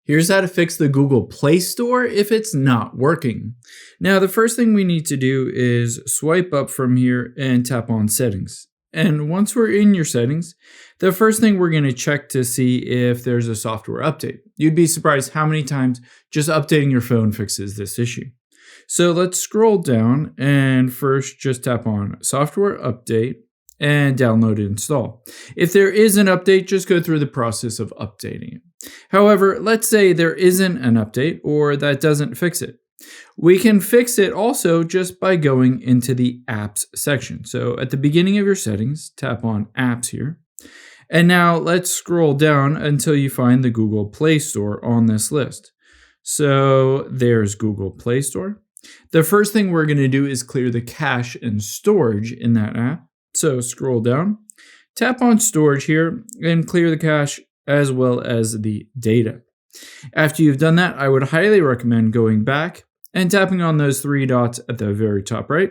Here's how to fix the Google Play Store if it's not working. Now, the first thing we need to do is swipe up from here and tap on Settings. And once we're in your settings, the first thing we're going to check to see if there's a software update. You'd be surprised how many times just updating your phone fixes this issue. So let's scroll down and first just tap on Software Update and download and install. If there is an update, just go through the process of updating it. However, let's say there isn't an update or that doesn't fix it. We can fix it also just by going into the Apps section. So at the beginning of your settings, tap on Apps here. And now let's scroll down until you find the Google Play Store on this list. So there's Google Play Store. The first thing we're going to do is clear the cache and storage in that app. So scroll down, tap on storage here and clear the cache as well as the data. After you've done that, I would highly recommend going back and tapping on those three dots at the very top right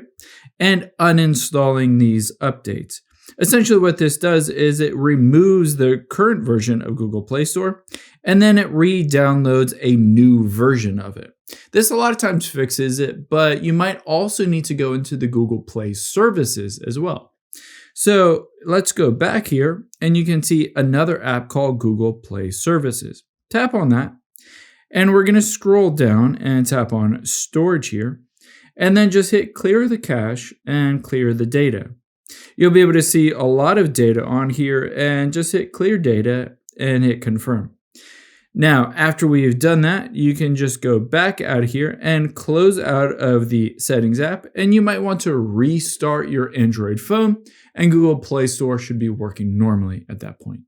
and uninstalling these updates. Essentially what this does is it removes the current version of Google Play Store and then it re-downloads a new version of it. This a lot of times fixes it, but you might also need to go into the Google Play services as well. So let's go back here and you can see another app called Google Play Services. Tap on that and we're going to scroll down and tap on storage here and then just hit clear the cache and clear the data. You'll be able to see a lot of data on here and just hit clear data and hit confirm. Now, after we've done that, you can just go back out of here and close out of the settings app. And you might want to restart your Android phone and Google Play Store should be working normally at that point.